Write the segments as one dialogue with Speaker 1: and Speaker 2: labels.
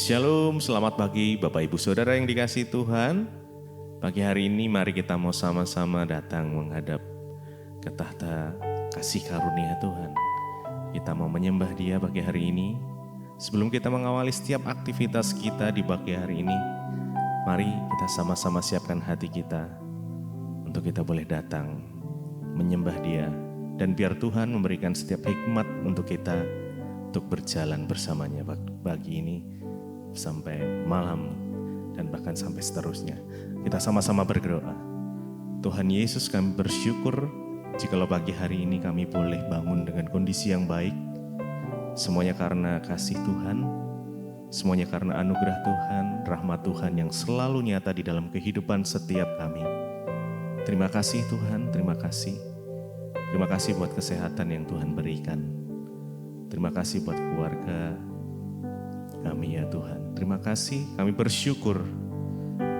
Speaker 1: Shalom, selamat pagi Bapak Ibu Saudara yang dikasihi Tuhan. Pagi hari ini mari kita mau sama-sama datang menghadap ke tahta kasih karunia Tuhan. Kita mau menyembah Dia pagi hari ini. Sebelum kita mengawali setiap aktivitas kita di pagi hari ini, mari kita sama-sama siapkan hati kita untuk kita boleh datang menyembah Dia. Dan biar Tuhan memberikan setiap hikmat untuk kita untuk berjalan bersamanya pagi ini sampai malam dan bahkan sampai seterusnya. Kita sama-sama berdoa. Tuhan Yesus, kami bersyukur jikalau pagi hari ini kami boleh bangun dengan kondisi yang baik. Semuanya karena kasih Tuhan, semuanya karena anugerah Tuhan, rahmat Tuhan yang selalu nyata di dalam kehidupan setiap kami. Terima kasih Tuhan, terima kasih. Terima kasih buat kesehatan yang Tuhan berikan. Terima kasih buat keluarga kami ya Tuhan. Terima kasih, kami bersyukur.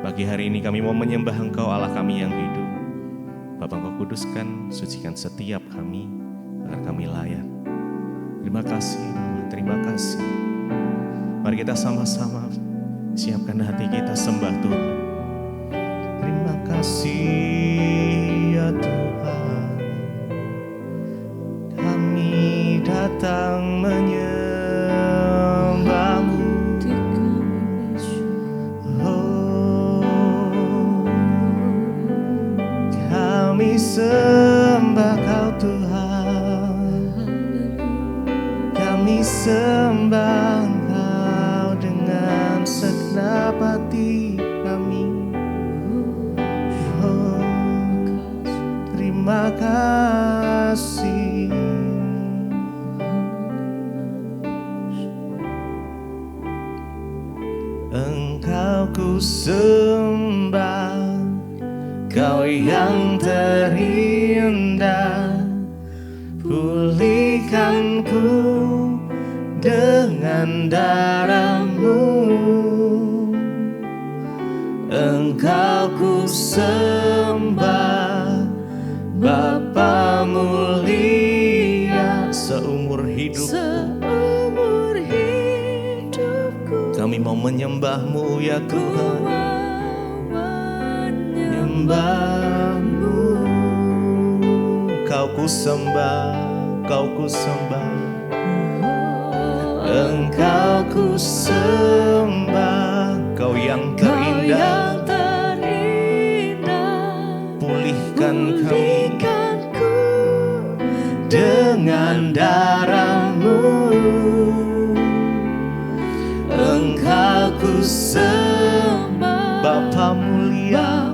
Speaker 1: Pagi hari ini kami mau menyembah Engkau Allah kami yang hidup. Bapa, Engkau kuduskan, sucikan setiap kami agar kami layak. Terima kasih Bapa, terima kasih. Mari kita sama-sama siapkan hati kita sembah Tuhan. Terima kasih ya Tuhan. Kami datang menyembah. Kami sembah Kau Tuhan, kami sembah Engkau dengan segenap hati kami. Oh, terima kasih. Engkau ku sembah, Kau yang terindah, pulihkanku dengan darah-Mu. Engkau ku sembah, Bapa mulia, seumur hidupku kami mau menyembah-Mu ya Tuhan. Menyembah-Mu, Kau ku sembah, Kau ku sembah. Engkau ku sembah, Kau yang terindah, pulihkan kami dengan darah-Mu. Engkau ku sembah, Bapa mulia,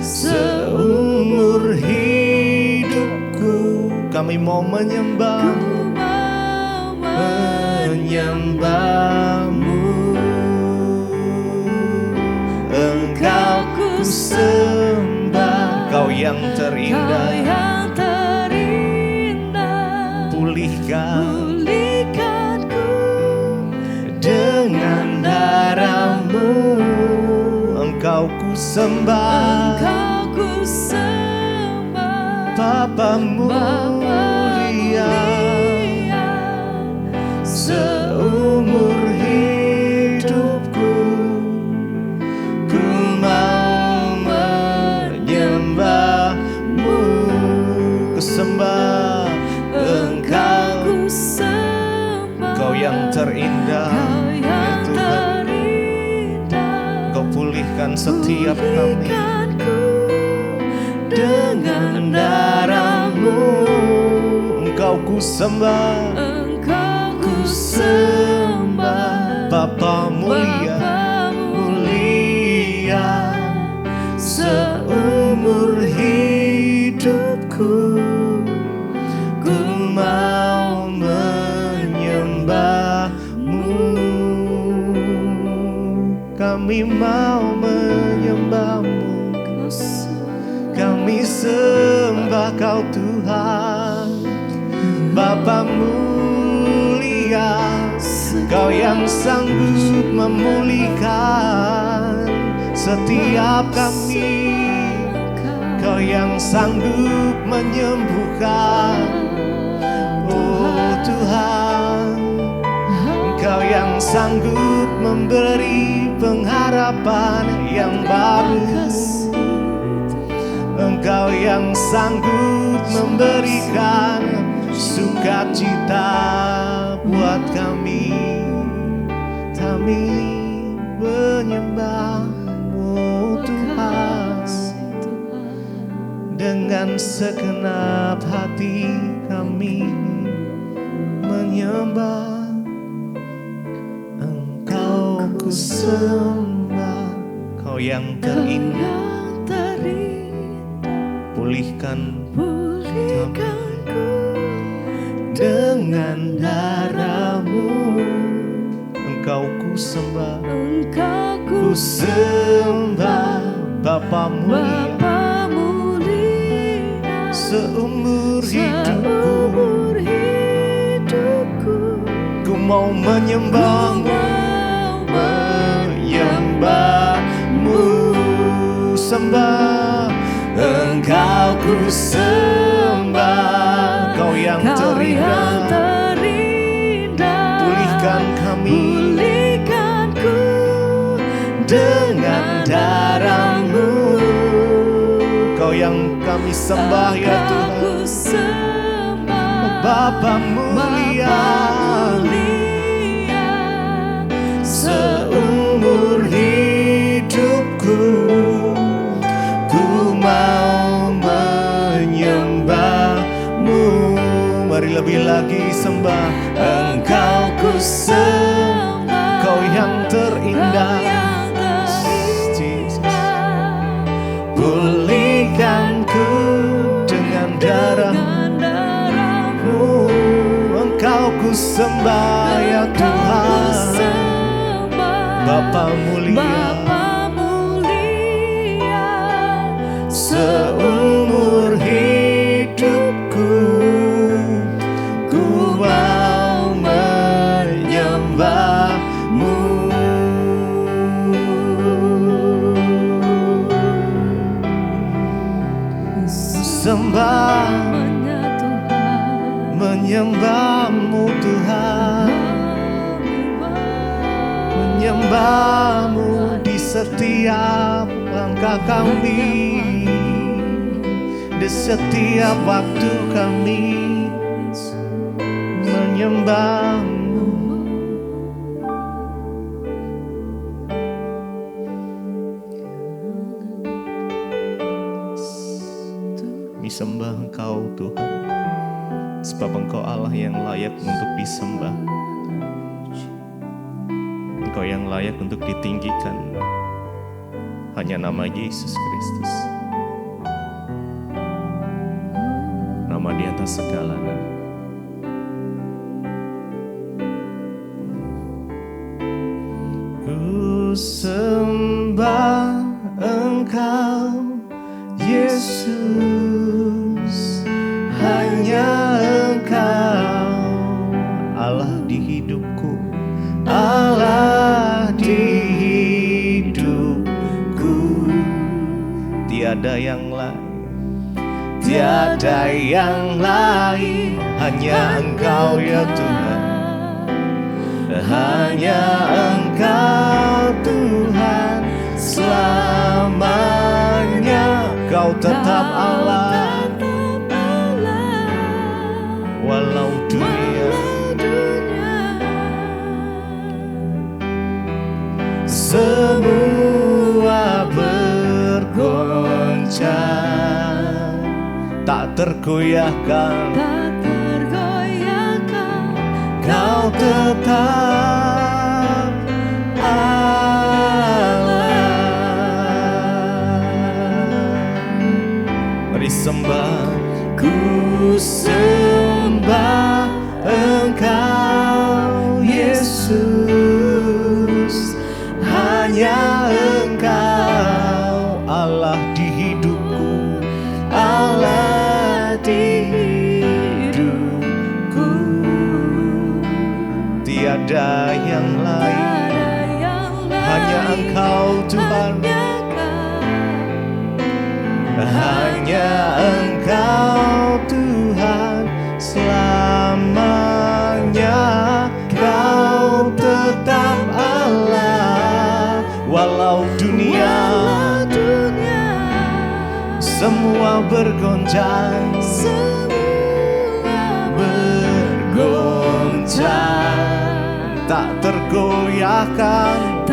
Speaker 1: seumur hidupku kami mau menyembah-Mu. Engkau ku sembah, Kau yang terindah, pulihkanku dengan darah-Mu. Engkau ku sembah, Bapa mulia, seumur hidupku ku mau menyembah-Mu. Ku sembah Engkau, Kau yang terindah ya Tuhan. Kau pulihkan setiap kami dengan darah-Mu. Engkau ku sembah, Bapa mulia, seumur hidupku ku mau menyembah-Mu. Kami mau menyembah-Mu. Kami sembah Kau Tuhan, Bapa mulia, Kau yang sanggup memulihkan setiap kami. Kau yang sanggup menyembuhkan, oh Tuhan. Engkau yang sanggup memberi pengharapan yang baru. Engkau yang sanggup memberikan sukacita buat kami. Kami menyembah-Mu Tuhan, dengan segenap hati kami menyembah. Engkau ku sembah, Kau yang terindah. Pulihkanku dengan darah-Mu. Engkau ku sembah, ku sembah Bapa mulia. Seumur hidupku ku mau menyembah-Mu, sembah. Engkau ku sembah, Kau yang terindah. Pulihkan kami dengan darah-Mu. Kau yang kami sembah ya Tuhan. Bapa mulia. Seumur hidupku ku mau menyembah-Mu. Mari lebih lagi sembah. Engkau ku sembah, Kau yang terindah. Pulihkanku dengan darah-Mu. Engkau ku sembah ya Tuhan. Bapa mulia. Seumur hidupku ku mau menyembah-Mu. Sembah, menyembah-Mu Tuhan. Menyembah-Mu di setiap langkah kami, di setiap waktu kami menyembah-Mu. Kami sembah Engkau Tuhan, sebab Engkau Allah yang layak untuk disembah. Engkau yang layak untuk ditinggikan. Hanya nama Yesus Kristus, nama di atas segala nama. Ku sembah Engkau Yesus, hanya Engkau Allah di hidupku, Allah di hidupku. Tiada yang lain, tiada yang lain, hanya Engkau ya Tuhan. Hanya Engkau Tuhan, selamanya Kau tetap Allah. Walau dunia semua bergoncang, tak tergoyahkan, Kau tetap Allah. Mari sembah. Ku sembah Engkau Yesus, hanya Engkau Allah di hidupku, Allah di hidupku. Tiada yang lain, hanya Engkau Tuhan. Hanya Engkau Tuhan, selamanya Kau walau dunia semua bergoncang, tak tergoyahkan,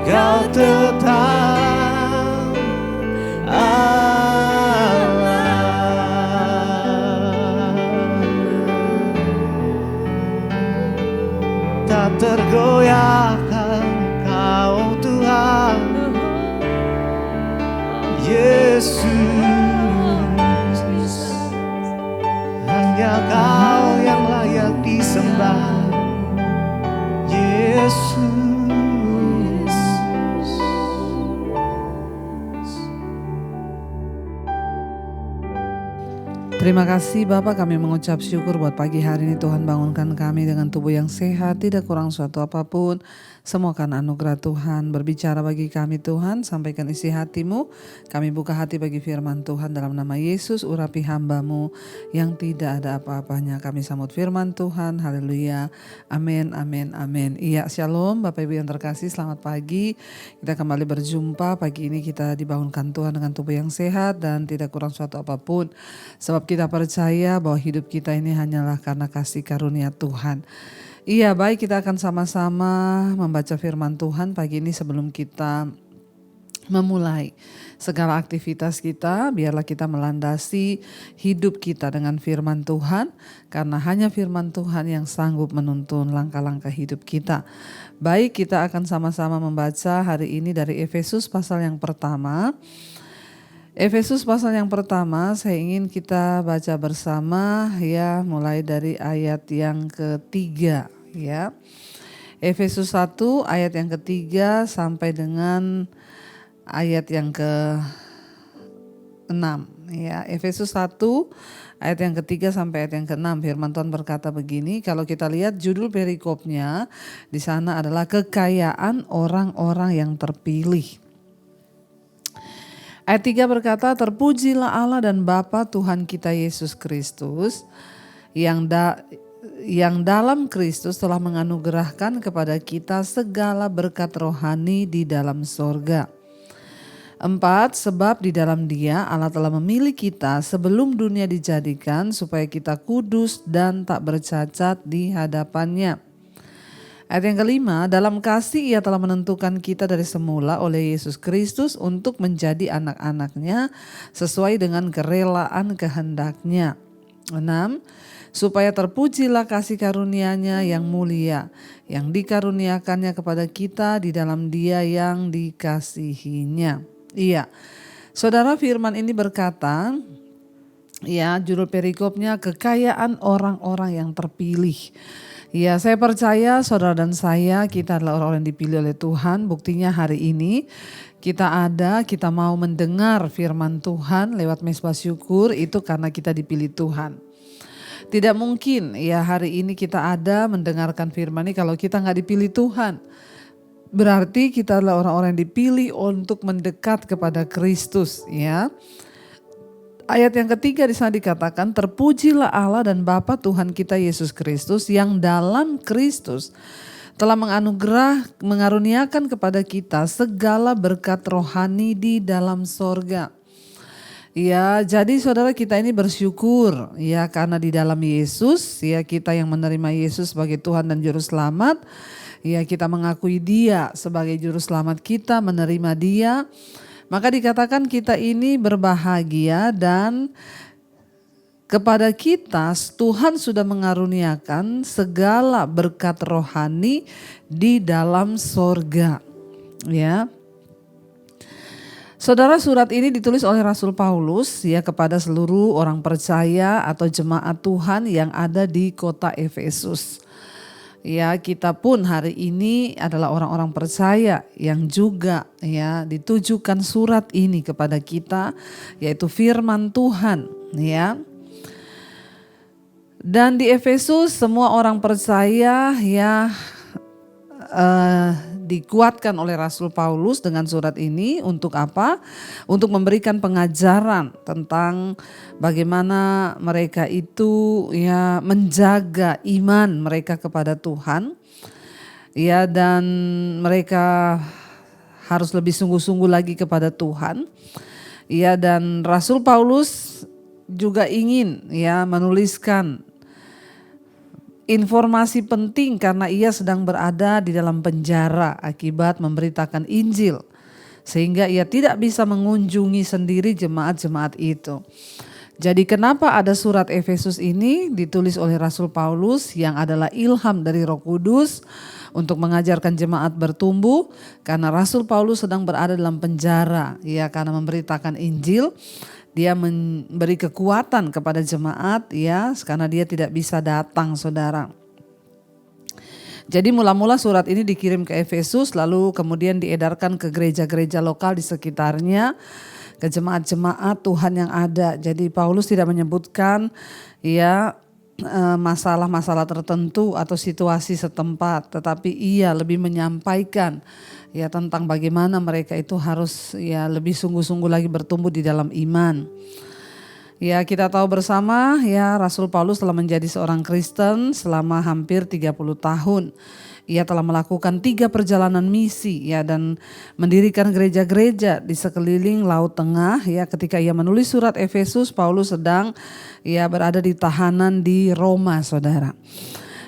Speaker 1: kau tetap Allah. Tak tergoyahkan, kau Tuhan Yesus. Hanya kau yang layak disembah, Yesus.
Speaker 2: Terima kasih Bapak, kami mengucap syukur buat pagi hari ini. Tuhan bangunkan kami dengan tubuh yang sehat, tidak kurang suatu apapun. Semua karena anugerah Tuhan. Berbicara bagi kami Tuhan, sampaikan isi hatimu. Kami buka hati bagi firman Tuhan dalam nama Yesus. Urapi hamba-Mu yang tidak ada apa-apanya. Kami sambut firman Tuhan, haleluya, amin, amin, amin. Iya, shalom Bapak Ibu yang terkasih, selamat pagi. Kita kembali berjumpa, pagi ini kita dibangunkan Tuhan dengan tubuh yang sehat dan tidak kurang suatu apapun. Sebab kita percaya bahwa hidup kita ini hanyalah karena kasih karunia Tuhan. Iya, baik, kita akan sama-sama membaca firman Tuhan pagi ini. Sebelum kita memulai segala aktivitas kita, biarlah kita melandasi hidup kita dengan firman Tuhan, karena hanya firman Tuhan yang sanggup menuntun langkah-langkah hidup kita. Baik, kita akan sama-sama membaca hari ini dari Efesus pasal yang pertama. Efesus pasal yang pertama, saya ingin kita baca bersama ya, mulai dari ayat yang ketiga ya. Efesus 1 ayat yang ketiga sampai dengan ayat yang ke-6 ya. Efesus 1 ayat yang ketiga sampai ayat yang ke-6, firman Tuhan berkata begini. Kalau kita lihat judul perikopnya di sana adalah kekayaan orang-orang yang terpilih. Ayat 3 berkata, terpujilah Allah dan Bapa Tuhan kita Yesus Kristus yang dalam Kristus telah menganugerahkan kepada kita segala berkat rohani di dalam sorga. 4, sebab di dalam Dia Allah telah memilih kita sebelum dunia dijadikan supaya kita kudus dan tak bercacat di hadapan-Nya. Ayat yang kelima, dalam kasih Ia telah menentukan kita dari semula oleh Yesus Kristus untuk menjadi anak-anak-Nya sesuai dengan kerelaan kehendak-Nya. 6, supaya terpujilah kasih karunia-Nya yang mulia, yang dikaruniakannya kepada kita di dalam Dia yang dikasihi-Nya. Iya, saudara, firman ini berkata, ya, judul perikopnya kekayaan orang-orang yang terpilih. Ya, saya percaya saudara dan saya, kita adalah orang-orang yang dipilih oleh Tuhan. Buktinya hari ini kita mau mendengar firman Tuhan lewat mezbah syukur, itu karena kita dipilih Tuhan. Tidak mungkin ya hari ini kita ada mendengarkan firman ini kalau kita gak dipilih Tuhan. Berarti kita adalah orang-orang yang dipilih untuk mendekat kepada Kristus ya. Ayat yang ketiga di sana dikatakan, terpujilah Allah dan Bapa Tuhan kita Yesus Kristus yang dalam Kristus telah mengaruniakan kepada kita segala berkat rohani di dalam sorga. Ya, jadi saudara, kita ini bersyukur ya karena di dalam Yesus ya, kita yang menerima Yesus sebagai Tuhan dan Juru Selamat. Ya, kita mengakui Dia sebagai Juru Selamat kita, menerima Dia. Maka dikatakan kita ini berbahagia dan kepada kita Tuhan sudah mengaruniakan segala berkat rohani di dalam sorga. Ya. Saudara, surat ini ditulis oleh Rasul Paulus ya kepada seluruh orang percaya atau jemaat Tuhan yang ada di kota Efesus. Ya, kita pun hari ini adalah orang-orang percaya yang juga ya ditujukan surat ini kepada kita, yaitu firman Tuhan ya. Dan di Efesus semua orang percaya ya dikuatkan oleh Rasul Paulus dengan surat ini untuk apa? Untuk memberikan pengajaran tentang bagaimana mereka itu ya menjaga iman mereka kepada Tuhan. Ya, dan mereka harus lebih sungguh-sungguh lagi kepada Tuhan. Ya, dan Rasul Paulus juga ingin ya menuliskan informasi penting karena ia sedang berada di dalam penjara akibat memberitakan Injil. Sehingga ia tidak bisa mengunjungi sendiri jemaat-jemaat itu. Jadi kenapa ada surat Efesus ini ditulis oleh Rasul Paulus yang adalah ilham dari Roh Kudus untuk mengajarkan jemaat bertumbuh, karena Rasul Paulus sedang berada dalam penjara ya karena memberitakan Injil. Dia memberi kekuatan kepada jemaat ya karena dia tidak bisa datang, saudara. Jadi mula-mula surat ini dikirim ke Efesus, lalu kemudian diedarkan ke gereja-gereja lokal di sekitarnya, ke jemaat-jemaat Tuhan yang ada. Jadi Paulus tidak menyebutkan ya masalah-masalah tertentu atau situasi setempat, tetapi ia lebih menyampaikan ya tentang bagaimana mereka itu harus ya lebih sungguh-sungguh lagi bertumbuh di dalam iman. Ya, kita tahu bersama ya Rasul Paulus telah menjadi seorang Kristen selama hampir 30 tahun. Ia telah melakukan 3 perjalanan misi ya dan mendirikan gereja-gereja di sekeliling Laut Tengah ya. Ketika ia menulis surat Efesus, Paulus sedang ya berada di tahanan di Roma, saudara.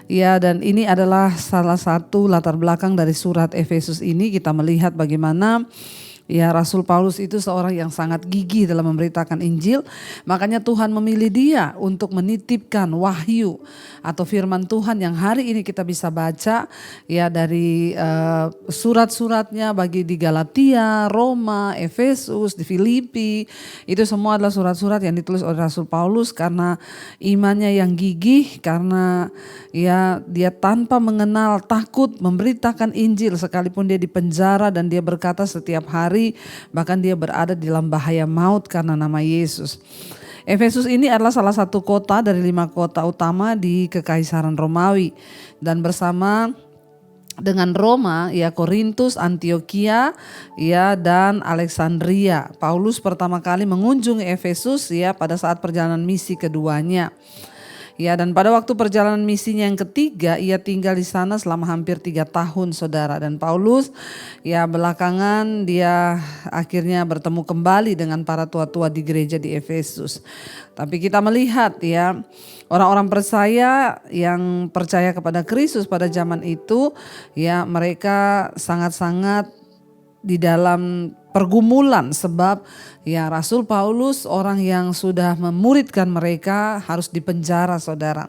Speaker 2: Ya, dan ini adalah salah satu latar belakang dari surat Efesus ini. Kita melihat bagaimana ya Rasul Paulus itu seorang yang sangat gigih dalam memberitakan Injil. Makanya Tuhan memilih dia untuk menitipkan wahyu atau firman Tuhan yang hari ini kita bisa baca ya dari surat-suratnya bagi di Galatia, Roma, Efesus, di Filipi. Itu semua adalah surat-surat yang ditulis oleh Rasul Paulus karena imannya yang gigih, karena ya dia tanpa mengenal takut memberitakan Injil sekalipun dia di penjara, dan dia berkata setiap hari bahkan dia berada di dalam bahaya maut karena nama Yesus. Efesus ini adalah salah satu kota dari 5 kota utama di Kekaisaran Romawi, dan bersama dengan Roma ya Korintus, Antioquia ya dan Alexandria. Paulus pertama kali mengunjungi Efesus ya pada saat perjalanan misi keduanya. Ya, dan pada waktu perjalanan misinya yang ketiga, ia tinggal di sana selama hampir 3 tahun, saudara. Dan Paulus ya belakangan dia akhirnya bertemu kembali dengan para tua-tua di gereja di Efesus. Tapi kita melihat ya orang-orang percaya yang percaya kepada Kristus pada zaman itu ya mereka sangat-sangat di dalam pergumulan, sebab ya Rasul Paulus orang yang sudah memuridkan mereka harus dipenjara, saudara.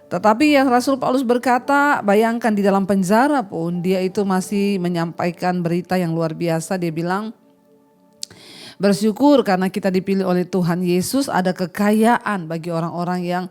Speaker 2: Tetapi ya Rasul Paulus berkata, bayangkan di dalam penjara pun dia itu masih menyampaikan berita yang luar biasa. Dia bilang, bersyukur karena kita dipilih oleh Tuhan Yesus, ada kekayaan bagi orang-orang yang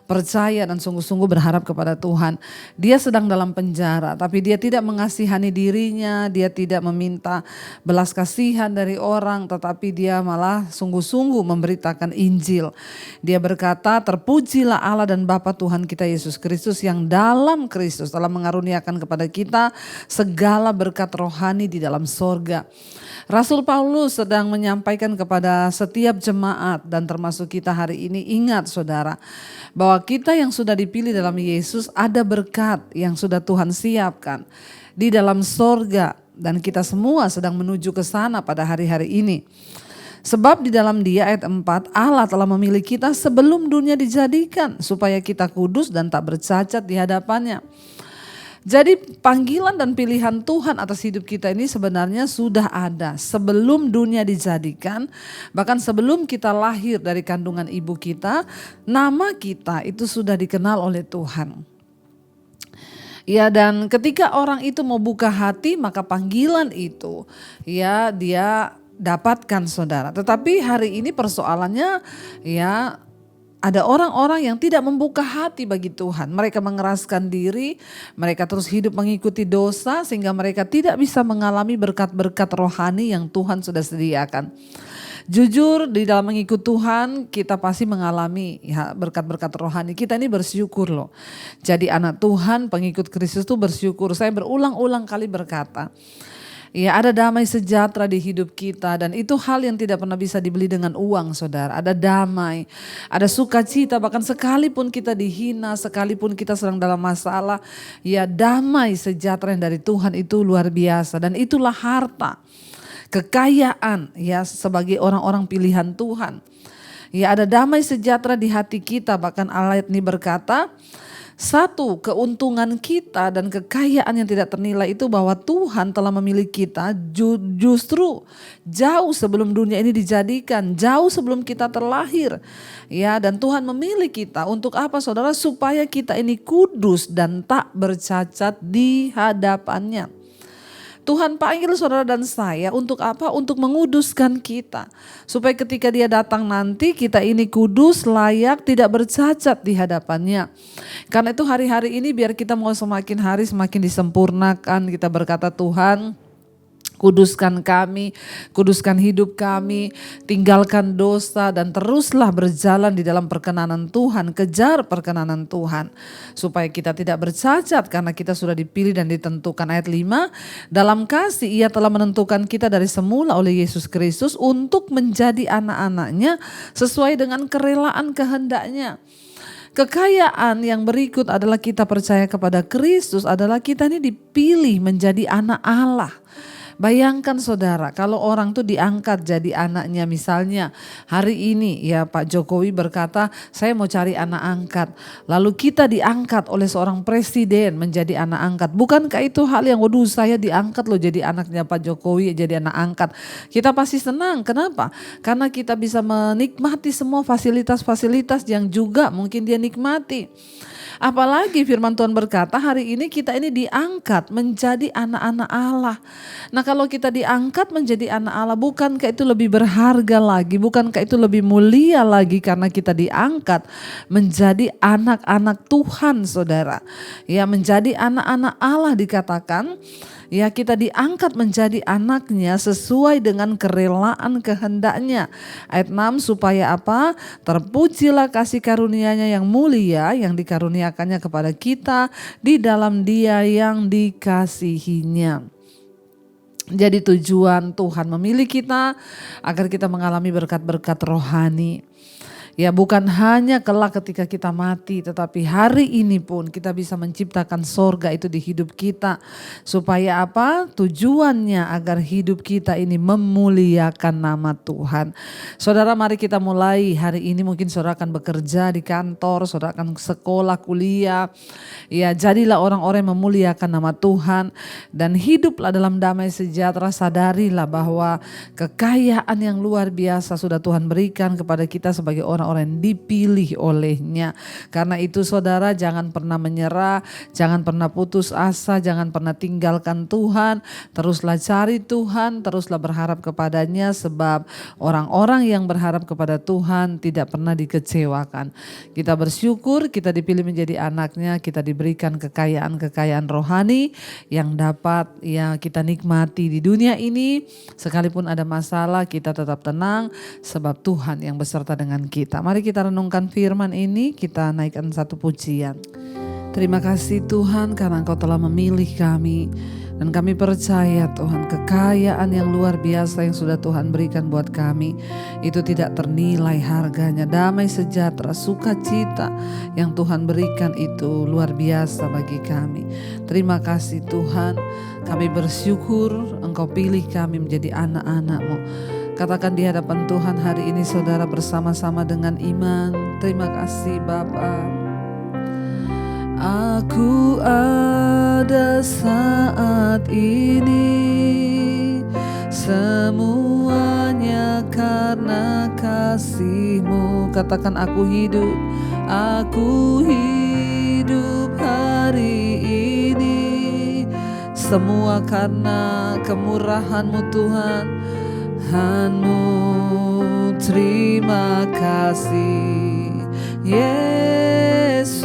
Speaker 2: percaya dan sungguh-sungguh berharap kepada Tuhan. Dia sedang dalam penjara, tapi dia tidak mengasihani dirinya, dia tidak meminta belas kasihan dari orang, tetapi dia malah sungguh-sungguh memberitakan Injil. Dia berkata, terpujilah Allah dan Bapa Tuhan kita Yesus Kristus yang dalam Kristus telah mengaruniakan kepada kita segala berkat rohani di dalam sorga. Rasul Paulus sedang menyampaikan kepada setiap jemaat dan termasuk kita hari ini, ingat saudara, bahwa kita yang sudah dipilih dalam Yesus ada berkat yang sudah Tuhan siapkan di dalam sorga, dan kita semua sedang menuju ke sana pada hari-hari ini. Sebab di dalam Dia, ayat 4, Allah telah memilih kita sebelum dunia dijadikan supaya kita kudus dan tak bercacat di hadapannya. Jadi panggilan dan pilihan Tuhan atas hidup kita ini sebenarnya sudah ada sebelum dunia dijadikan. Bahkan sebelum kita lahir dari kandungan ibu kita, nama kita itu sudah dikenal oleh Tuhan. Ya, dan ketika orang itu mau buka hati, maka panggilan itu ya dia dapatkan, saudara. Tetapi hari ini persoalannya ya ada orang-orang yang tidak membuka hati bagi Tuhan. Mereka mengeraskan diri, mereka terus hidup mengikuti dosa sehingga mereka tidak bisa mengalami berkat-berkat rohani yang Tuhan sudah sediakan. Jujur di dalam mengikut Tuhan kita pasti mengalami ya, berkat-berkat rohani. Kita ini bersyukur loh. Jadi anak Tuhan, pengikut Kristus itu bersyukur. Saya berulang-ulang kali berkata, Ya, ada damai sejahtera di hidup kita dan itu hal yang tidak pernah bisa dibeli dengan uang, saudara. Ada damai, ada sukacita, bahkan sekalipun kita dihina, sekalipun kita sedang dalam masalah, ya damai sejahtera yang dari Tuhan itu luar biasa dan itulah harta, kekayaan ya sebagai orang-orang pilihan Tuhan. Ya, ada damai sejahtera di hati kita, bahkan ayat ini berkata, satu, keuntungan kita dan kekayaan yang tidak ternilai itu bahwa Tuhan telah memilih kita justru jauh sebelum dunia ini dijadikan, jauh sebelum kita terlahir. Ya, dan Tuhan memilih kita untuk apa, saudara? Supaya kita ini kudus dan tak bercacat di hadapannya. Tuhan panggil saudara dan saya untuk apa? Untuk menguduskan kita. Supaya ketika dia datang nanti kita ini kudus, layak, tidak bercacat di hadapannya. Karena itu hari-hari ini biar kita mau semakin hari semakin disempurnakan. Kita berkata, Tuhan, kuduskan kami, kuduskan hidup kami, tinggalkan dosa dan teruslah berjalan di dalam perkenanan Tuhan, kejar perkenanan Tuhan. Supaya kita tidak bercacat karena kita sudah dipilih dan ditentukan. Ayat 5, dalam kasih ia telah menentukan kita dari semula oleh Yesus Kristus untuk menjadi anak-anaknya sesuai dengan kerelaan kehendaknya. Kekayaan yang berikut adalah kita percaya kepada Kristus adalah kita ini dipilih menjadi anak Allah. Bayangkan saudara, kalau orang tuh diangkat jadi anaknya, misalnya hari ini ya Pak Jokowi berkata saya mau cari anak angkat. Lalu kita diangkat oleh seorang presiden menjadi anak angkat. Bukankah itu hal yang waduh saya diangkat loh jadi anaknya Pak Jokowi, jadi anak angkat. Kita pasti senang, kenapa? Karena kita bisa menikmati semua fasilitas-fasilitas yang juga mungkin dia nikmati. Apalagi firman Tuhan berkata hari ini kita ini diangkat menjadi anak-anak Allah. Nah kalau kita diangkat menjadi anak Allah, bukankah itu lebih berharga lagi? Bukankah itu lebih mulia lagi karena kita diangkat menjadi anak-anak Tuhan, saudara. Ya, menjadi anak-anak Allah dikatakan. Ya, kita diangkat menjadi anaknya sesuai dengan kerelaan kehendaknya. Ayat 6, supaya apa? Terpujilah kasih karunia-Nya yang mulia yang dikaruniakannya kepada kita di dalam Dia yang dikasihinya. Jadi tujuan Tuhan memilih kita agar kita mengalami berkat-berkat rohani. Ya, bukan hanya kelak ketika kita mati, tetapi hari ini pun kita bisa menciptakan sorga itu di hidup kita. Supaya apa? Tujuannya agar hidup kita ini memuliakan nama Tuhan. Saudara, mari kita mulai hari ini. Mungkin saudara akan bekerja di kantor, saudara akan sekolah, kuliah. Ya, jadilah orang-orang yang memuliakan nama Tuhan. Dan hiduplah dalam damai sejahtera. Sadarilah bahwa kekayaan yang luar biasa sudah Tuhan berikan kepada kita sebagai orang yang dipilih olehnya. Karena itu saudara, jangan pernah menyerah, jangan pernah putus asa, jangan pernah tinggalkan Tuhan. Teruslah cari Tuhan, teruslah berharap kepadanya, sebab orang-orang yang berharap kepada Tuhan tidak pernah dikecewakan. Kita bersyukur kita dipilih menjadi anaknya, kita diberikan kekayaan-kekayaan rohani yang dapat ya kita nikmati di dunia ini. Sekalipun ada masalah, kita tetap tenang sebab Tuhan yang beserta dengan kita. Mari kita renungkan firman ini, kita naikkan satu pujian. Terima kasih Tuhan karena Engkau telah memilih kami. Dan kami percaya Tuhan kekayaan yang luar biasa yang sudah Tuhan berikan buat kami. Itu tidak ternilai harganya. Damai sejahtera, sukacita yang Tuhan berikan itu luar biasa bagi kami. Terima kasih Tuhan. Kami bersyukur Engkau pilih kami menjadi anak-anak-Mu. Katakan di hadapan Tuhan hari ini saudara bersama-sama dengan iman. Terima kasih Bapa. Aku ada saat ini, semuanya karena kasih-Mu. Katakan aku hidup hari ini, semua karena kemurahan-Mu Tuhan. Tuhanmu, terima kasih Yesus,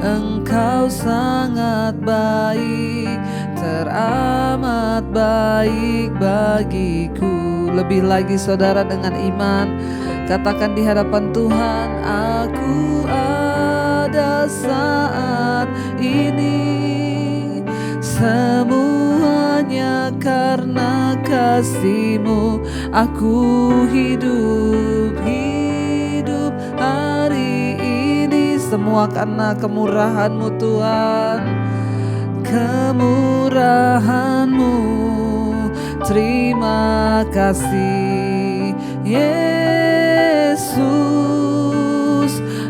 Speaker 2: Engkau sangat baik, teramat baik bagiku. Lebih lagi saudara dengan iman, katakan di hadapan Tuhan, aku ada saat ini, semua karena kasih-Mu aku hidup hari ini. Semua karena kemurahan-Mu Tuhan, kemurahan-Mu. Terima kasih Yesus,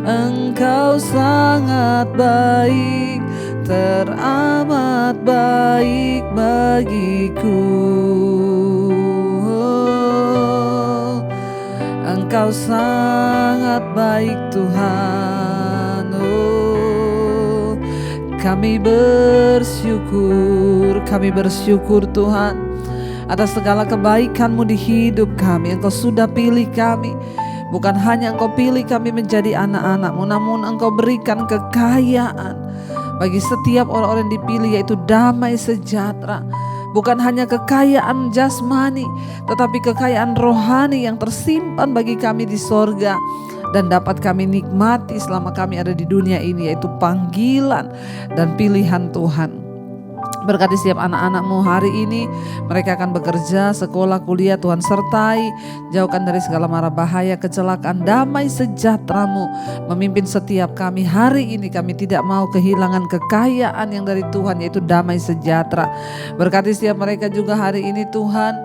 Speaker 2: Engkau sangat baik, teramat baik bagiku. Engkau sangat baik Tuhan. Kami bersyukur Tuhan atas segala kebaikan-Mu di hidup kami. Engkau sudah pilih kami. Bukan hanya Engkau pilih kami menjadi anak-anak-Mu, namun Engkau berikan kekayaan bagi setiap orang-orang yang dipilih, yaitu damai sejahtera. Bukan hanya kekayaan jasmani, tetapi kekayaan rohani yang tersimpan bagi kami di sorga dan dapat kami nikmati selama kami ada di dunia ini, yaitu panggilan dan pilihan Tuhan. Berkati setiap anak-anak-Mu hari ini, mereka akan bekerja, sekolah, kuliah, Tuhan sertai, jauhkan dari segala mara bahaya, kecelakaan, damai sejahtera-Mu memimpin setiap kami hari ini. Kami tidak mau kehilangan kekayaan yang dari Tuhan, yaitu damai sejahtera. Berkati setiap mereka juga hari ini Tuhan,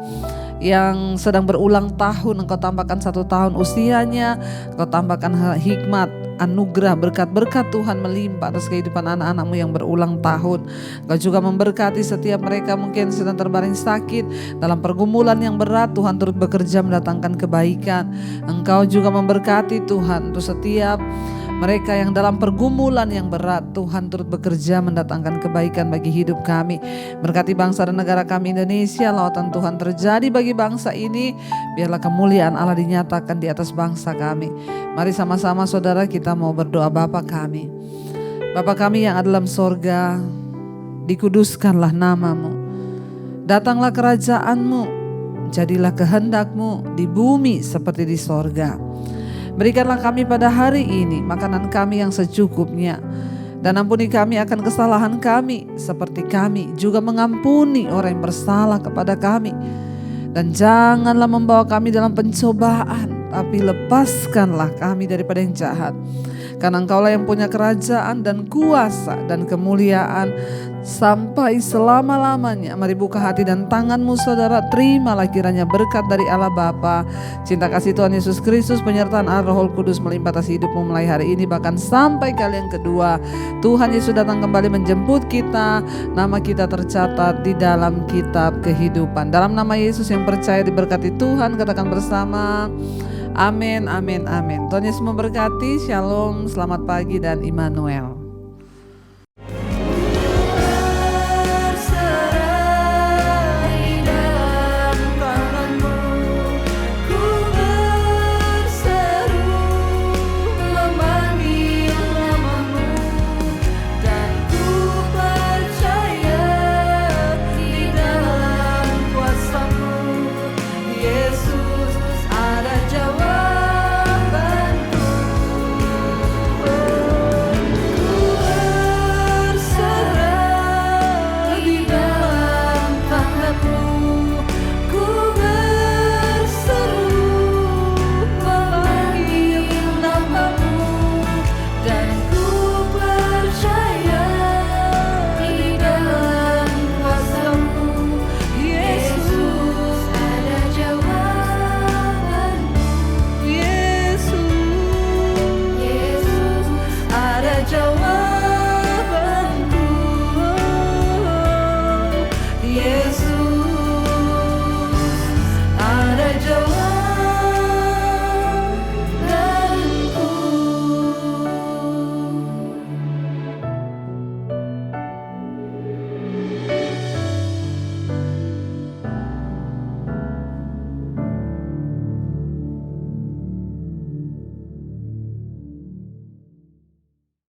Speaker 2: yang sedang berulang tahun, Engkau tambahkan 1 tahun usianya, Engkau tambahkan hikmat, anugerah, berkat-berkat Tuhan melimpah atas kehidupan anak-anak-Mu yang berulang tahun. Engkau juga memberkati setiap mereka mungkin sedang terbaring sakit, dalam pergumulan yang berat, Tuhan turut bekerja mendatangkan kebaikan. Engkau juga memberkati Tuhan untuk setiap mereka yang dalam pergumulan yang berat, Tuhan turut bekerja mendatangkan kebaikan bagi hidup kami. Berkati bangsa dan negara kami Indonesia, lawatan Tuhan terjadi bagi bangsa ini. Biarlah kemuliaan Allah dinyatakan di atas bangsa kami. Mari sama-sama saudara kita mau berdoa. Bapa kami, Bapa kami yang ada dalam sorga, dikuduskanlah nama-Mu. Datanglah kerajaan-Mu, jadilah kehendak-Mu di bumi seperti di sorga. Berikanlah kami pada hari ini makanan kami yang secukupnya, dan ampuni kami akan kesalahan kami, seperti kami juga mengampuni orang yang bersalah kepada kami. Dan janganlah membawa kami dalam pencobaan, tapi lepaskanlah kami daripada yang jahat. Karena Engkaulah yang punya kerajaan dan kuasa dan kemuliaan sampai selama-lamanya. Mari buka hati dan tangan-Mu saudara, terimalah kiranya berkat dari Allah Bapa, cinta kasih Tuhan Yesus Kristus, penyertaan Allah Roh Kudus melimpah atas hidupmu mulai hari ini bahkan sampai kali yang kedua. Tuhan Yesus datang kembali menjemput kita, nama kita tercatat di dalam kitab kehidupan. Dalam nama Yesus yang percaya diberkati Tuhan, katakan bersama amin, amin, amin. Tuhan Yesus memberkati. Shalom, selamat pagi dan Immanuel.